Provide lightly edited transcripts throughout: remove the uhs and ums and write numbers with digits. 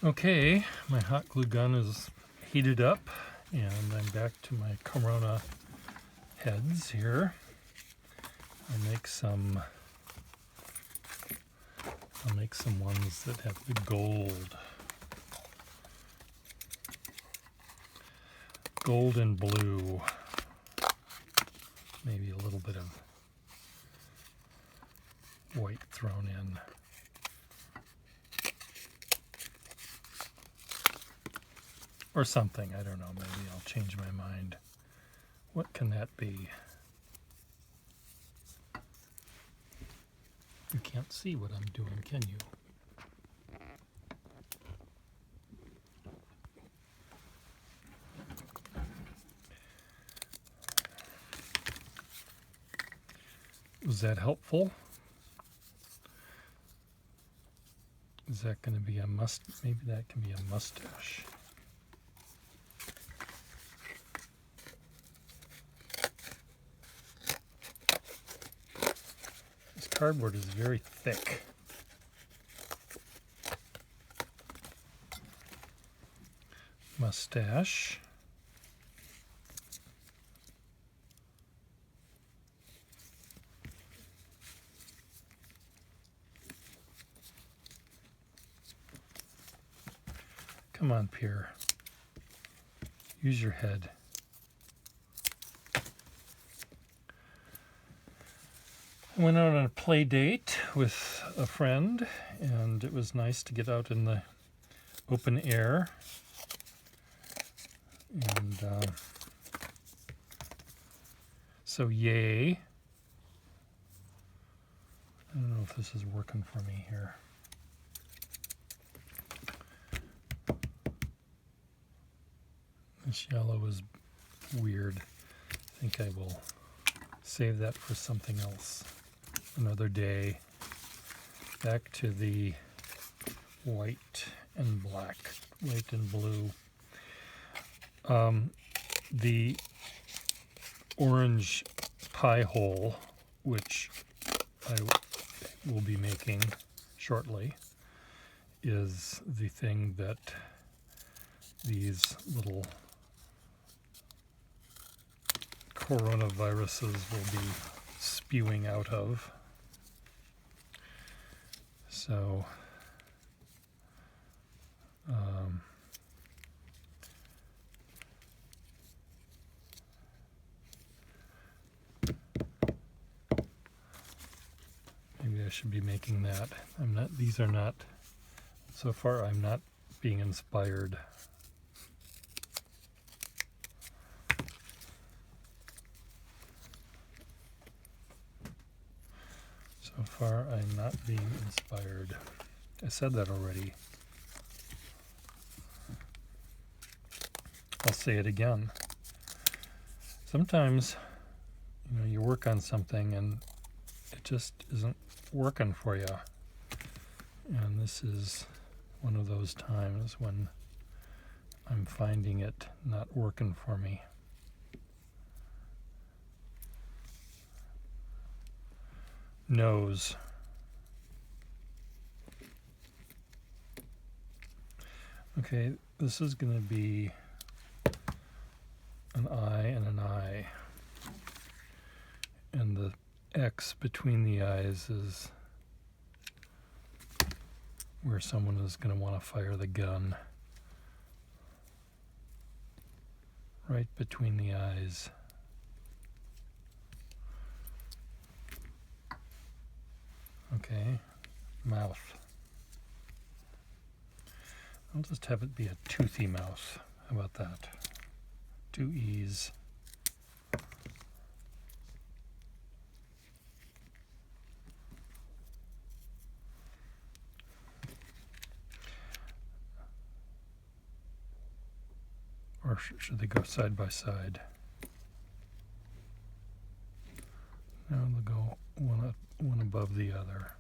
Okay, my hot glue gun is heated up and I'm back to my Corona heads here. I'll make some ones that have the gold and blue, maybe a little bit of white thrown in. Or something, I don't know, maybe I'll change my mind. What can that be? You can't see what I'm doing, can you? Was that helpful? Is that going to be a maybe that can be a mustache. This cardboard is very thick. Mustache. Come on, Pierre. Use your head. I went out on a play date with a friend, and it was nice to get out in the open air. And so yay. I don't know if this is working for me here. This yellow is weird. I think I will save that for something else. Another day. Back to the white and black, white and blue. The orange pie hole, which I will be making shortly, is the thing that these little coronaviruses will be spewing out of. So maybe I should be making that. These are not, so far I'm not being inspired. So far, I'm not being inspired. I said that already. I'll say it again. Sometimes, you work on something and it just isn't working for you. And this is one of those times when I'm finding it not working for me. Nose. Okay, this is going to be an eye and an eye. And the X between the eyes is where someone is going to want to fire the gun. Right between the eyes. Okay, mouth. I'll just have it be a toothy mouth. How about that? 2 E's. Or should they go side by side? No, they'll go one above the other.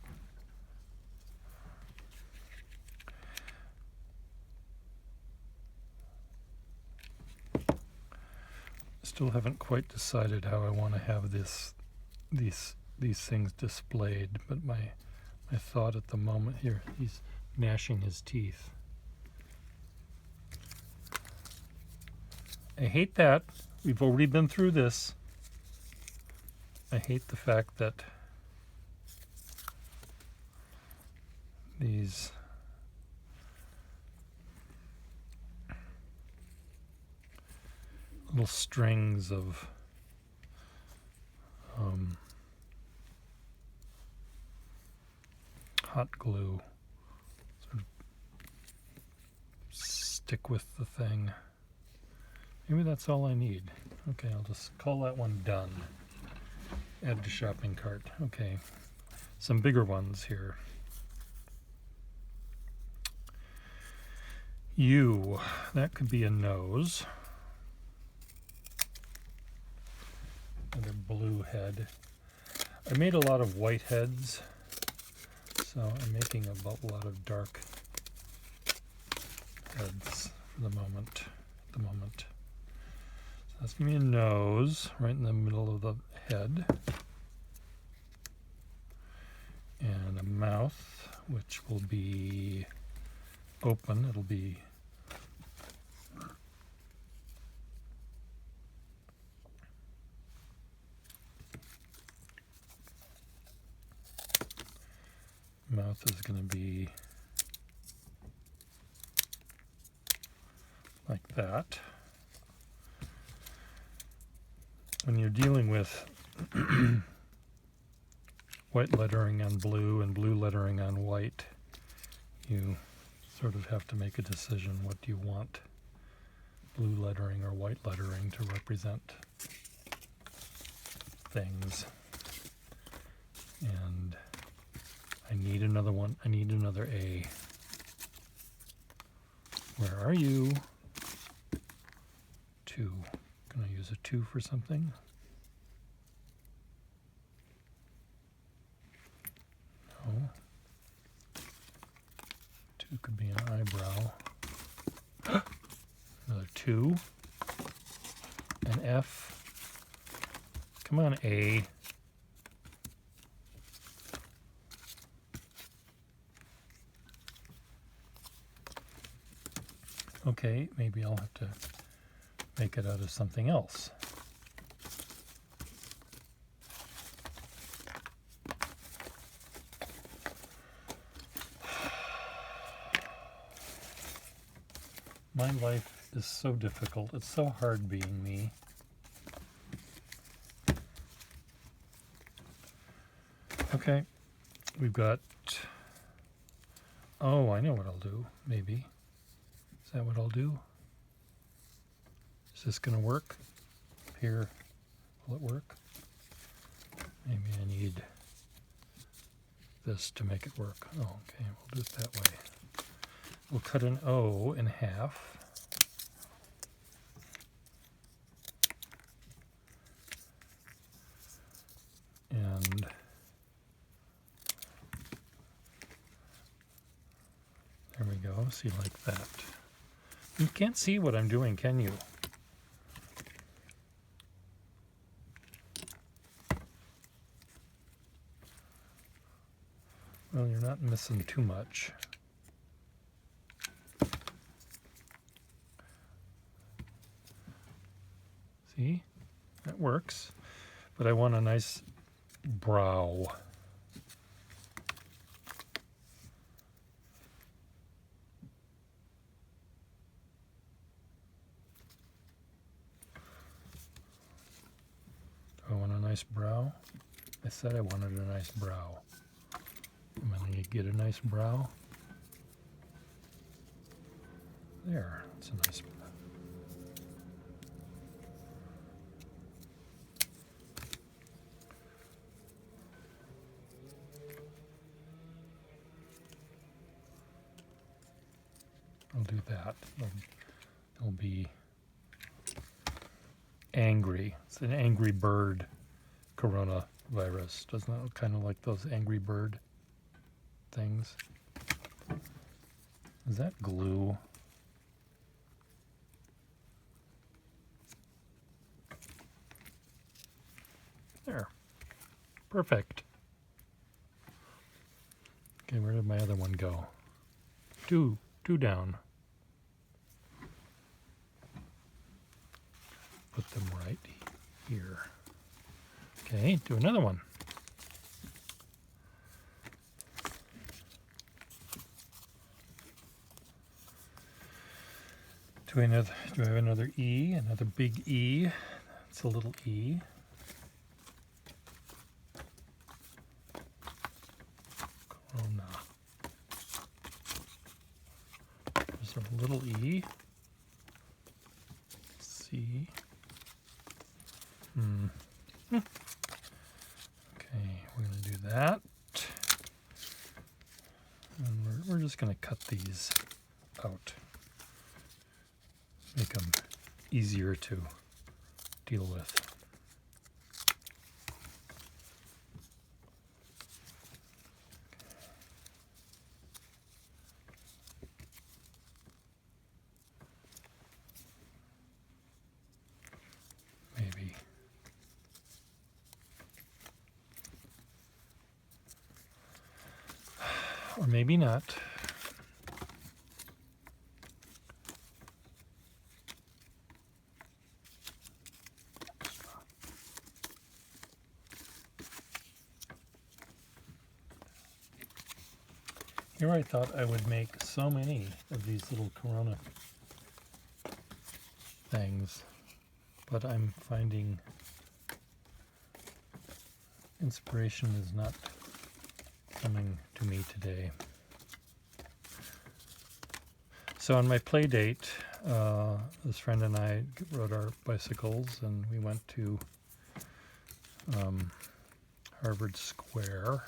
Still haven't quite decided how I want to have these things displayed, but my thought at the moment here, he's gnashing his teeth. I hate that. We've already been through this. I hate the fact that these little strings of hot glue sort of stick with the thing. Maybe that's all I need. Okay, I'll just call that one done. Add to shopping cart. Okay, some bigger ones here. U, that could be a nose. Another blue head. I made a lot of white heads, so I'm making a lot of dark heads for the moment. So that's gonna be a nose right in the middle of the head, and a mouth, which will be open. It'll be mouth is going to be like that. When you're dealing with white lettering on blue and blue lettering on white, you sort of have to make a decision. What do you want blue lettering or white lettering to represent things? And I need another one. I need another A. Where are you? 2. Can I use a 2 for something? No. 2 could be an eyebrow. Another 2. An F. Come on, A. Okay, maybe I'll have to make it out of something else. My life is so difficult. It's so hard being me. Okay, we've got... Oh, I know what I'll do, maybe. Is that what I'll do? Is this going to work? Here, will it work? Maybe I need this to make it work. Oh, okay, we'll do it that way. We'll cut an O in half. And there we go. See, like that. You can't see what I'm doing, can you? Well, you're not missing too much. See? That works. But I want a nice brow. Do I want a nice brow? I said I wanted a nice brow. I'm going to get a nice brow. There, that's a nice brow. I'll do that. It'll be angry. It's an angry bird coronavirus. Doesn't that look kind of like those angry bird things? Is that glue? There. Perfect. Okay, where did my other one go? Two down. put them right here. Okay, do another one. Do I have another E, another big E? It's a little E. Corona. There's a little E. C. Okay, we're going to do that. And we're just going to cut these out. Make them easier to deal with. Maybe. Or maybe not. Here I thought I would make so many of these little Corona things, but I'm finding inspiration is not coming to me today. So on my play date, this friend and I rode our bicycles and we went to Harvard Square,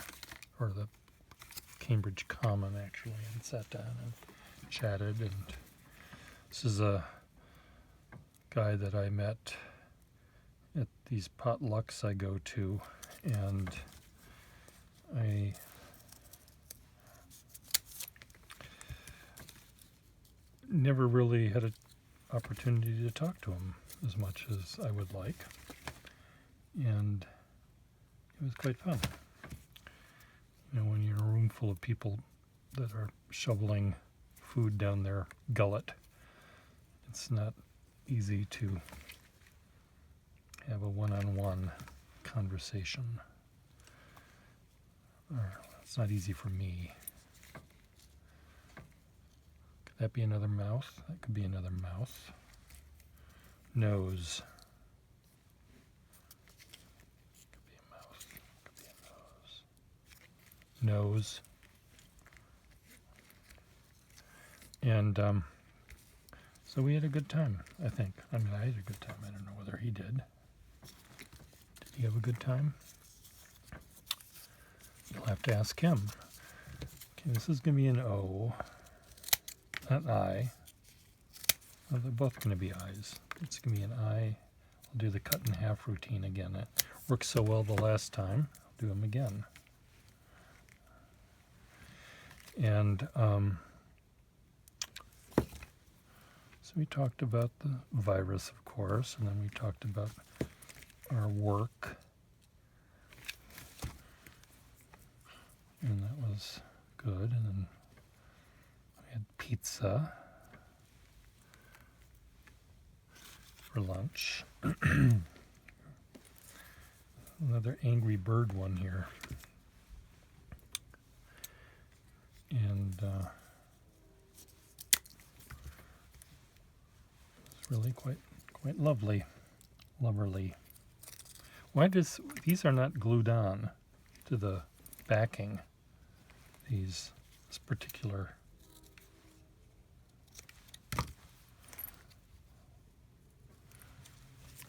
or the Cambridge Common actually, and sat down and chatted. And this is a guy that I met at these potlucks I go to, and I never really had an opportunity to talk to him as much as I would like, and it was quite fun. You know, when you're in a room full of people that are shoveling food down their gullet, it's not easy to have a one-on-one conversation. Or it's not easy for me. Could that be another mouth? That could be another mouth. Nose. Could be a mouth. Could be a nose. Nose. And so we had a good time, I think. I mean, I had a good time. I don't know whether he did. Did he have a good time? You'll have to ask him. Okay, this is going to be an O, not I. Well, they're both going to be I's. It's going to be an I. I'll do the cut in half routine again. It worked so well the last time. I'll do them again. And so we talked about the virus, of course, and then we talked about our work. And that was good. And then we had pizza for lunch. Another Angry Bird one here. And it's really quite lovely. Loverly. Why does these are not glued on to the backing? This particular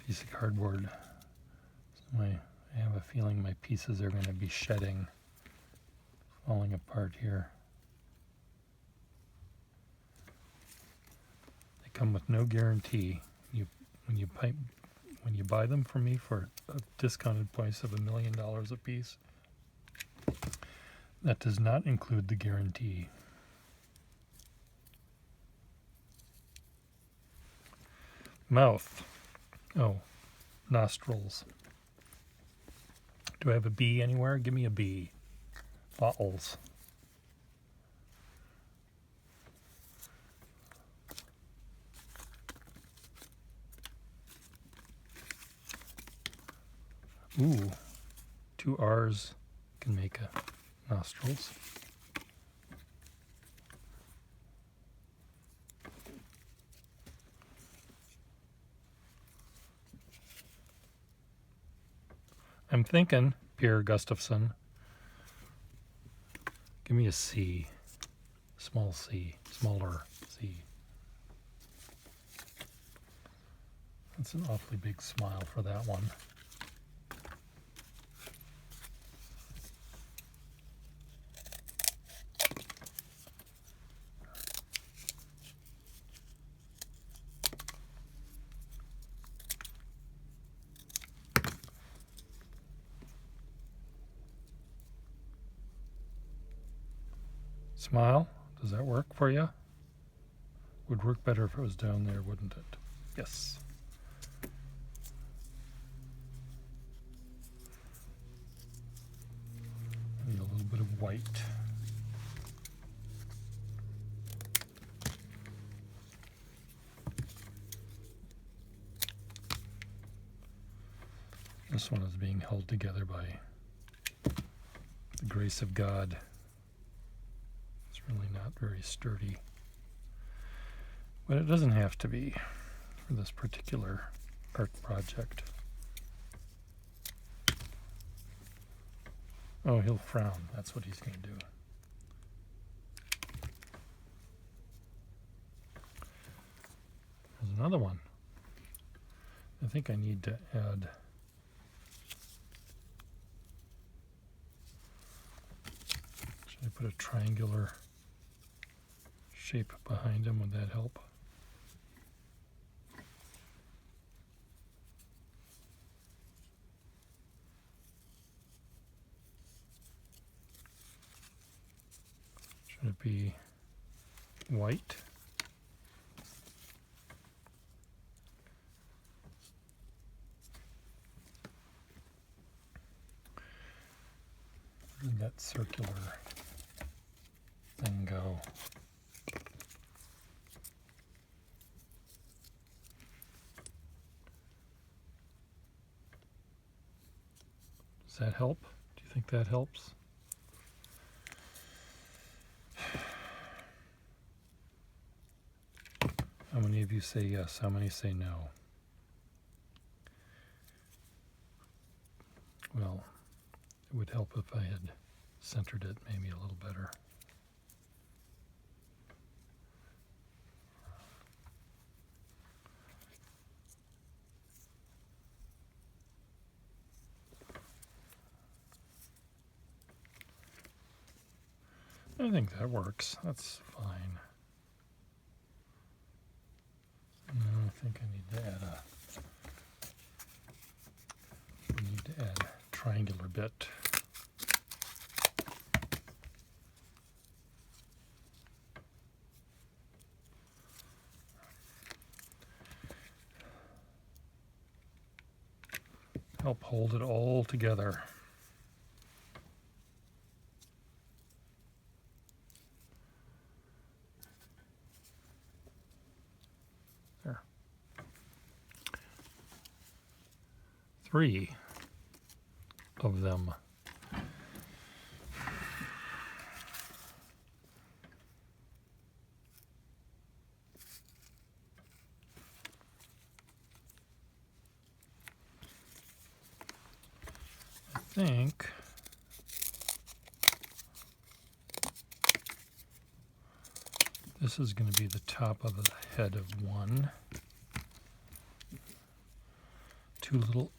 piece of cardboard. So I have a feeling my pieces are going to be shedding, falling apart here. They come with no guarantee. When you buy them from me for a discounted price of $1 million a piece, that does not include the guarantee. Mouth. Oh, nostrils. Do I have a B anywhere? Give me a B. Bottles. Ooh, two R's can make a nostrils. I'm thinking, Pierre Gustafson, give me a C, small c, smaller c. That's an awfully big smile for that one. Smile, does that work for you? Would work better if it was down there, wouldn't it? Yes. I need a little bit of white. This one is being held together by the grace of God. It's really not very sturdy. But it doesn't have to be for this particular art project. Oh, he'll frown. That's what he's going to do. There's another one. I think I need to add should I put a triangular shape behind him? Would that help? Should it be white? Where did that circular thing go? Does that help? Do you think that helps? How many of you say yes? How many say no? Well, it would help if I had centered it maybe a little better. I think that works. That's fine. No, I think I need to add a triangular bit. Help hold it all together. There. 3 of them. I think this is going to be the top of the head of one. Two little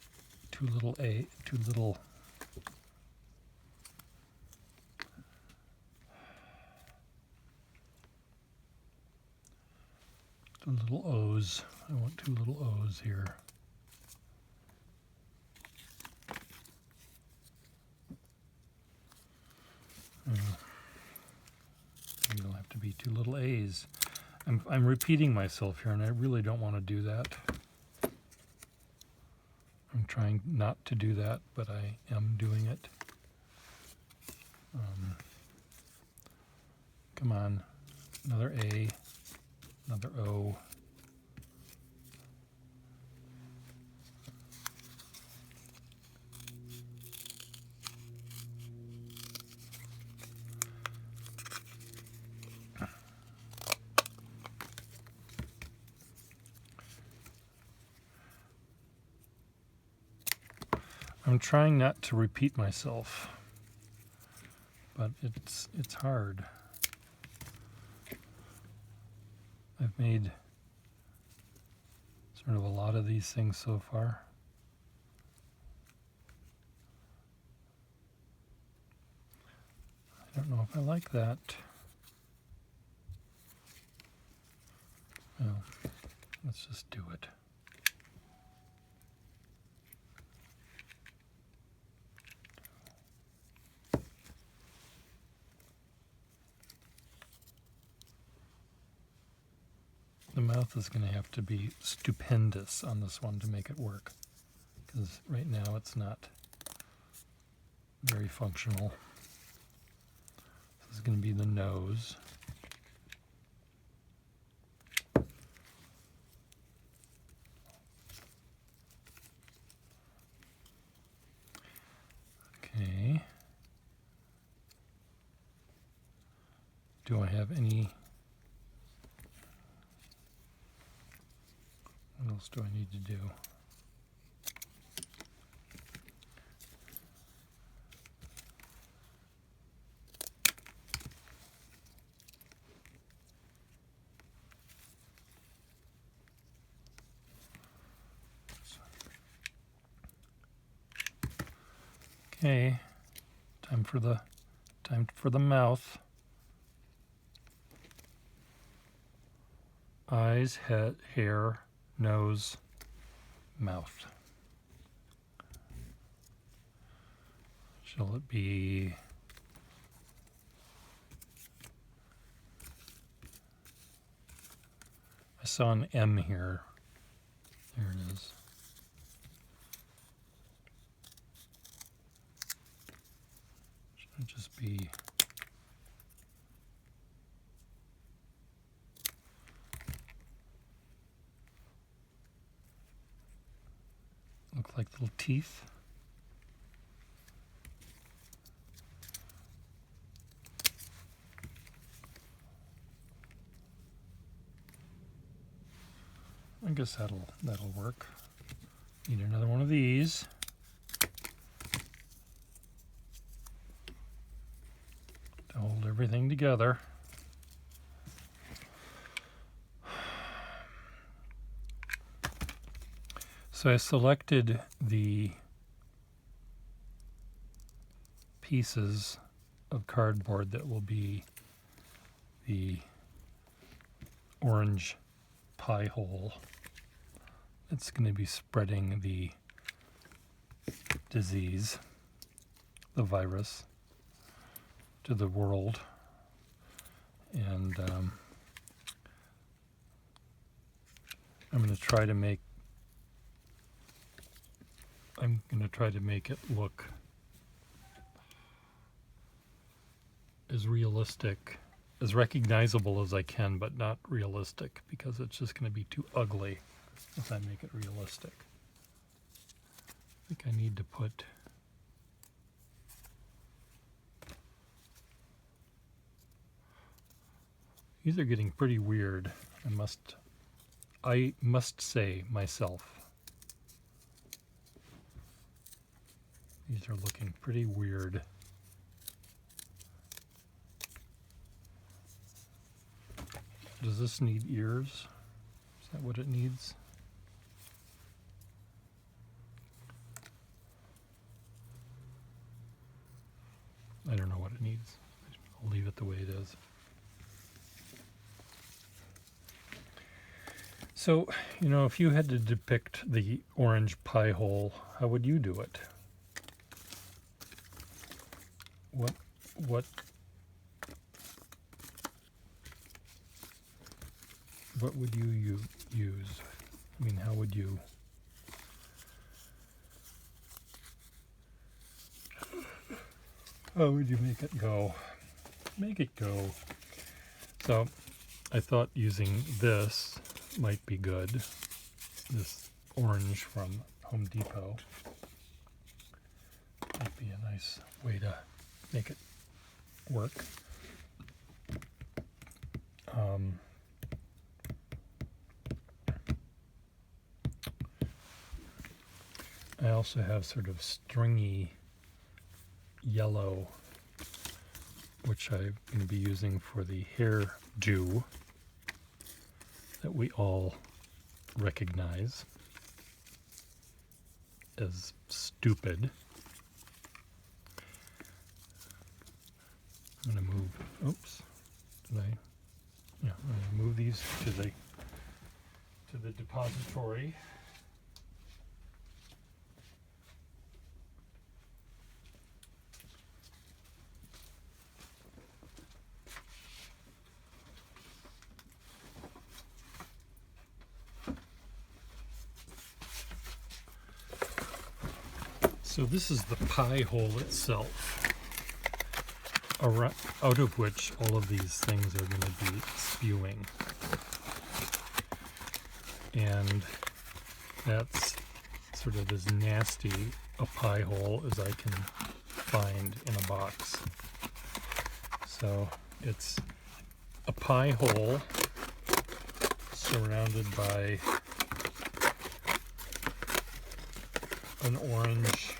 O's. I want 2 little O's here. Maybe it'll have to be 2 little A's. I'm repeating myself here, and I really don't want to do that. I'm trying not to do that, but I am doing it. Come on, another A, another O. I'm trying not to repeat myself, but it's hard. I've made sort of a lot of these things so far. I don't know if I like that. Well, let's just do it. The mouth is going to have to be stupendous on this one to make it work, because right now it's not very functional. This is going to be the nose. Okay. Do I have any? What else do I need to do? Okay, time for the mouth. Eyes, head, hair, nose, mouth. Shall it be I saw an M here. There it is. Should it just be look like little teeth? I guess that'll work. Need another one of these. To hold everything together. So I selected the pieces of cardboard that will be the orange pie hole. It's going to be spreading the disease, the virus, to the world. And I'm going to try to make it look as realistic, as recognizable as I can, but not realistic, because it's just going to be too ugly if I make it realistic. I think I need to put these are getting pretty weird. I must say myself. These are looking pretty weird. Does this need ears? Is that what it needs? I don't know what it needs. I'll leave it the way it is. So, if you had to depict the orange pie hole, how would you do it? What would you use? I mean, how would you? How would you make it go? Make it go. So, I thought using this might be good. This orange from Home Depot might be a nice way to make it work. I also have sort of stringy yellow, which I'm going to be using for the hairdo that we all recognize as stupid. I'm going to move, oops, did I? Yeah, I'm going to move these to the depository. So this is the pie hole itself, out of which all of these things are going to be spewing. And that's sort of as nasty a pie hole as I can find in a box. So it's a pie hole surrounded by an orange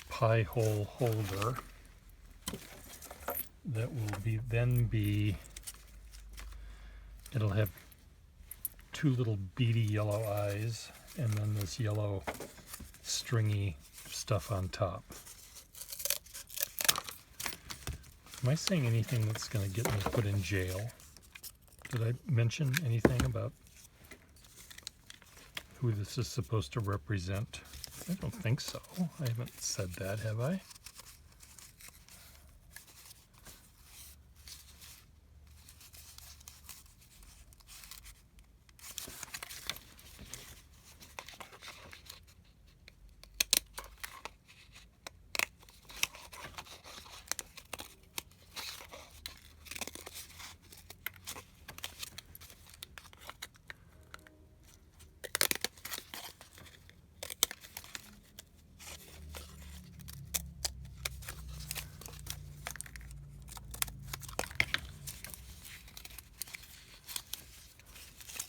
pie hole holder that will be it'll have two little beady yellow eyes and then this yellow stringy stuff on top. Am I saying anything that's going to get me put in jail? Did I mention anything about who this is supposed to represent? I don't think so. I haven't said that, have I?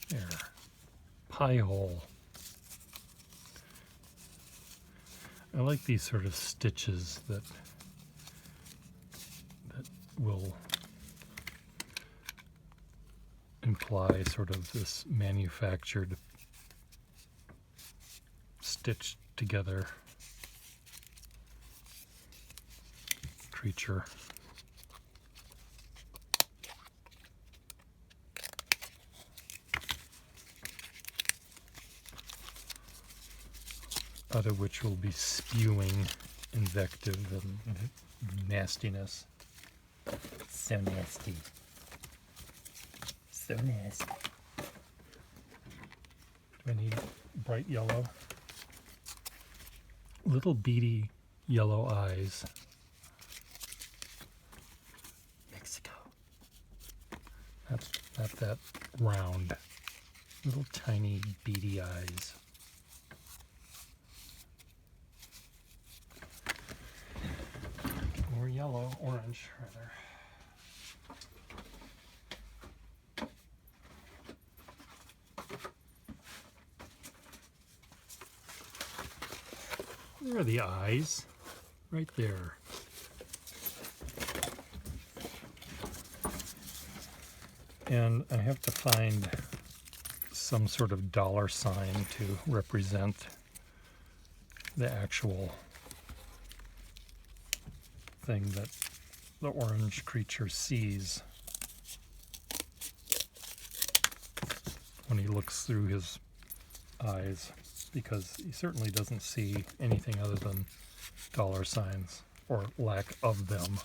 There. Pie hole. I like these sort of stitches that will imply sort of this manufactured, stitched together creature. Out of which will be spewing invective and nastiness. So nasty. So nasty. Do I need bright yellow? Little beady yellow eyes. Mexico. Not that round. Little tiny beady eyes. Or yellow, orange rather. There are the eyes, right there. And I have to find some sort of dollar sign to represent the actual thing that the orange creature sees when he looks through his eyes, because he certainly doesn't see anything other than dollar signs or lack of them.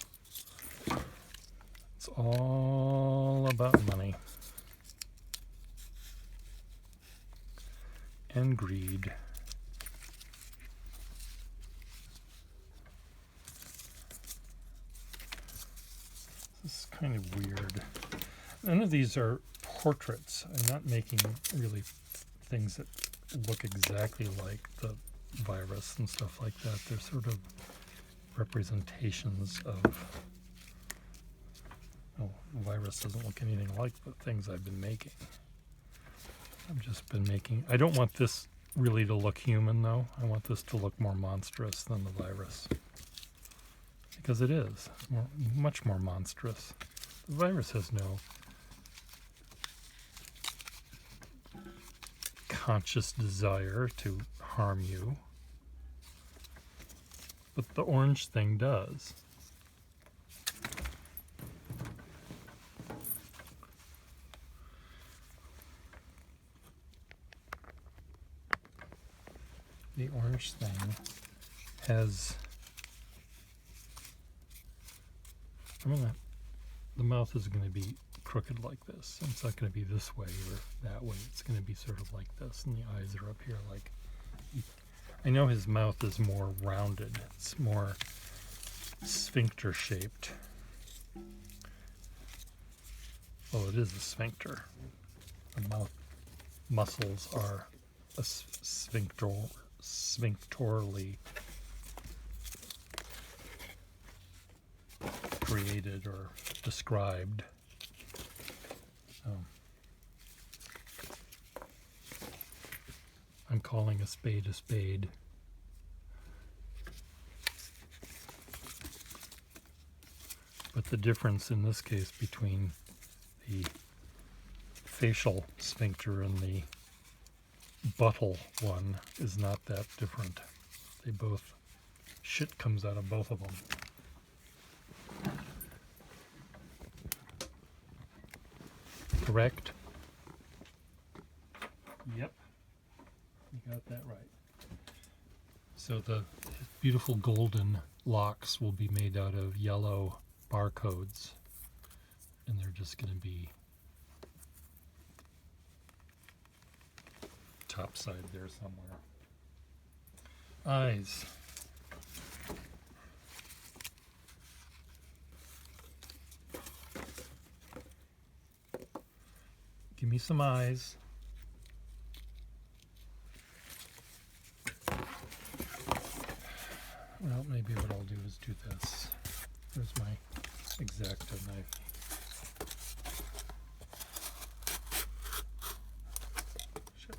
It's all about money and greed. This is kind of weird. None of these are portraits. I'm not making really things that look exactly like the virus and stuff like that. They're sort of representations of, oh, the virus doesn't look anything like the things I've been making. I've just been making, I don't want this really to look human though. I want this to look more monstrous than the virus. Because it is much more monstrous. The virus has no conscious desire to harm you. But the orange thing does. The orange thing has, the mouth is going to be crooked like this. It's not going to be this way or that way. It's going to be sort of like this, and the eyes are up here like, I know his mouth is more rounded. It's more sphincter shaped. Well, it is a sphincter. The mouth muscles are a sphincterally created or described. I'm calling a spade a spade. But the difference in this case between the facial sphincter and the butthole one is not that different. They both, shit comes out of both of them. Correct? Yep. You got that right. So the beautiful golden locks will be made out of yellow barcodes, and they're just going to be top side there somewhere. Eyes. Give me some eyes. Well, maybe what I'll do is do this. There's my X-Acto knife. Shit.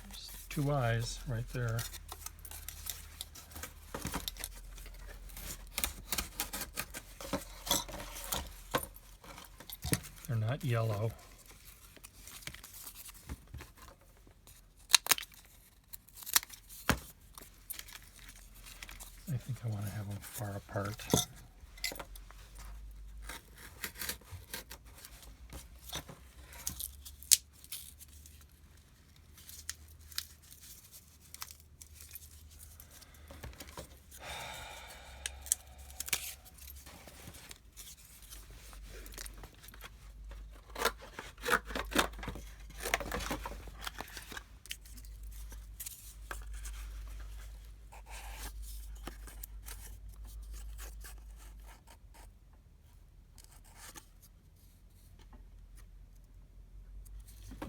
There's two eyes right there. They're not yellow. I think I want to have them far apart.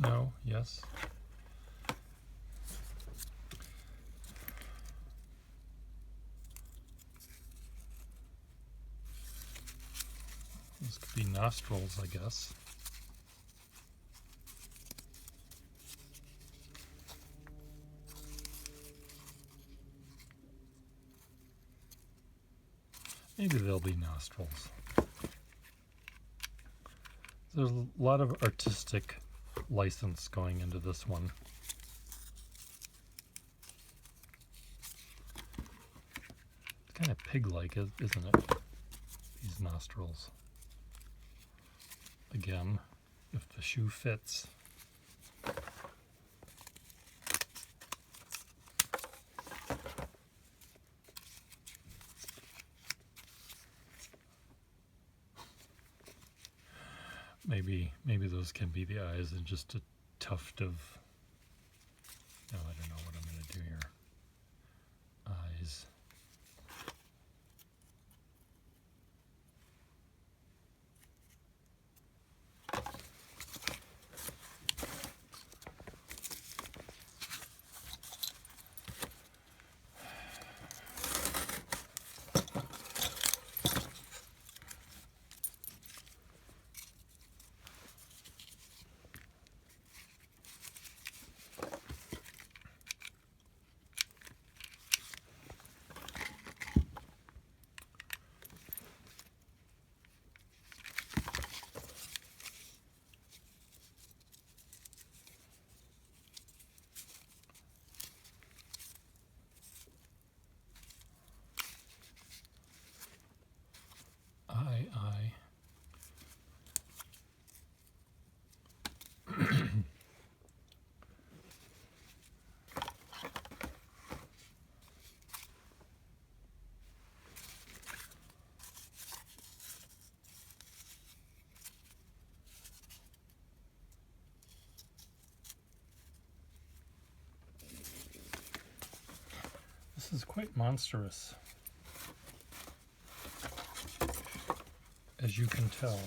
No, yes. This could be nostrils, I guess. Maybe they'll be nostrils. There's a lot of artistic license going into this one. It's kind of pig-like, isn't it? These nostrils. Again, if the shoe fits. Maybe those can be the eyes and just a tuft of, no, I don't know what I'm going to do here. Eyes. This is quite monstrous, as you can tell.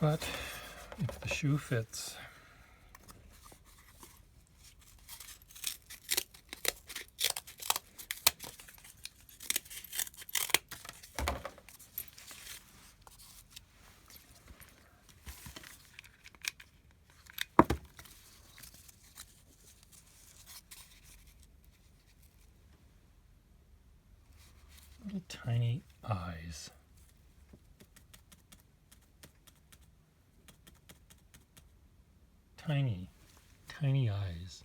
But if the shoe fits, little tiny eyes. Tiny, tiny eyes.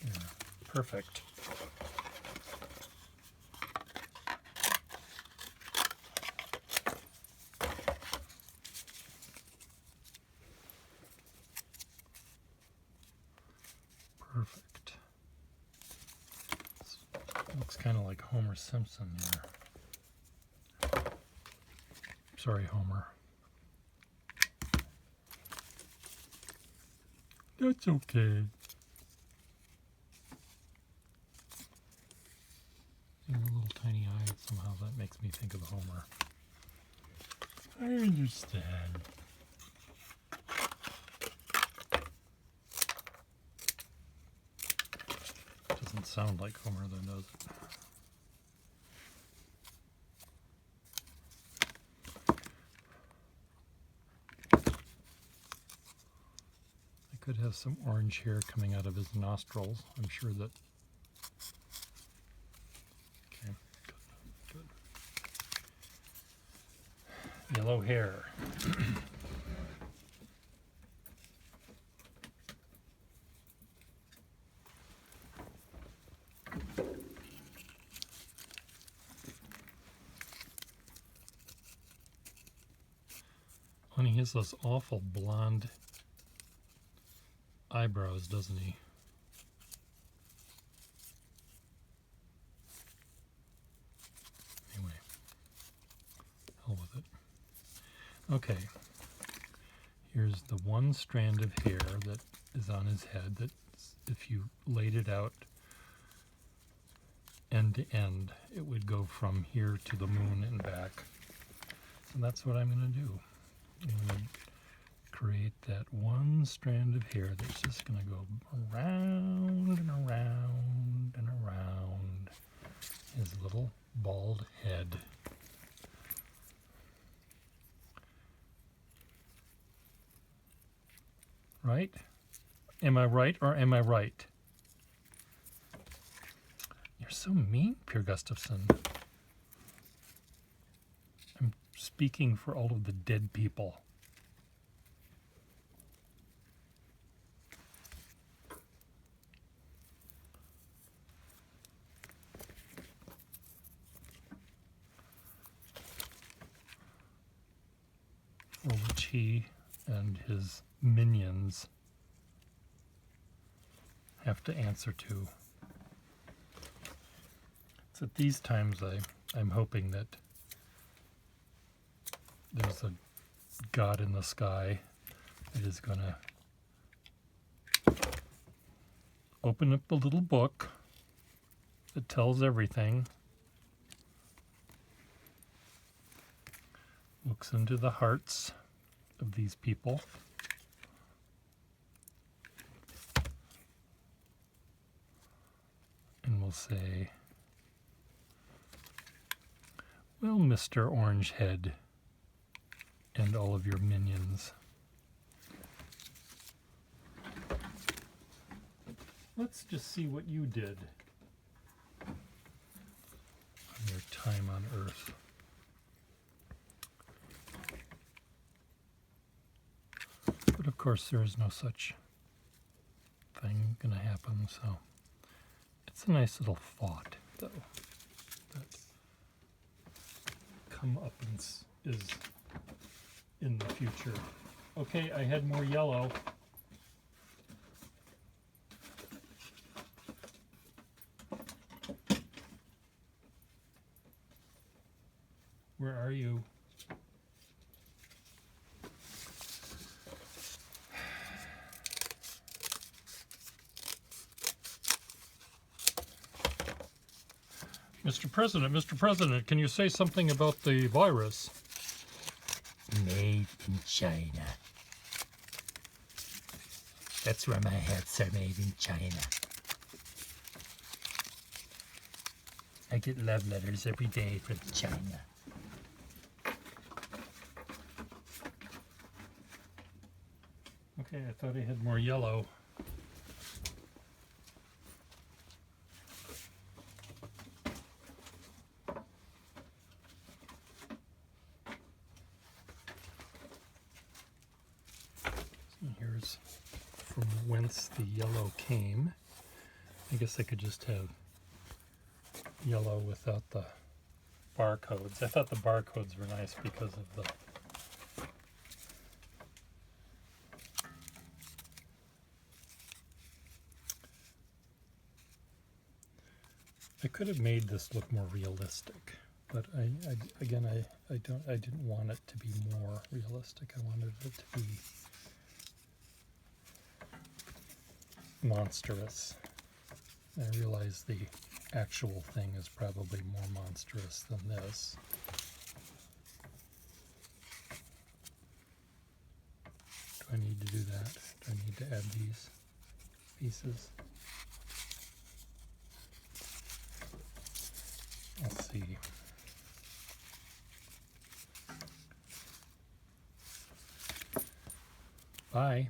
Yeah, perfect. Perfect. Looks kind of like Homer Simpson here. Sorry, Homer. That's okay. And a little tiny eye, somehow that makes me think of Homer. I understand. Doesn't sound like Homer though, does it? I could have some orange hair coming out of his nostrils. I'm sure that. Okay, good, good. Yellow hair. And he has those awful blonde eyebrows, doesn't he? Anyway, hell with it. Okay, here's the one strand of hair that is on his head that if you laid it out end to end, it would go from here to the moon and back. So that's what I'm going to do. I'm going to create that one strand of hair that's just going to go around and around and around his little bald head. Right? Am I right or am I right? You're so mean, Pierre Gustafson. I'm speaking for all of the dead people. For which he and his minions have to answer to. It's at these times I'm hoping that there's a God in the sky that is going to open up a little book that tells everything, looks into the hearts of these people, and will say, well, Mr. Orange Head and all of your minions, let's just see what you did on your time on Earth. course, there is no such thing going to happen, so it's a nice little thought, though, that comeuppance is in the future. Okay, I had more yellow. Where are you? Mr. President, can you say something about the virus? Made in China. That's where my hats are made in China. I get love letters every day from China. Okay, I thought I had more yellow. So here's from whence the yellow came. I guess I could just have yellow without the barcodes. I thought the barcodes were nice because of the I could have made this look more realistic, but I didn't want it to be more realistic. I wanted it to be monstrous. I realize the actual thing is probably more monstrous than this. Do I need to do that? Do I need to add these pieces? Let's see. Bye.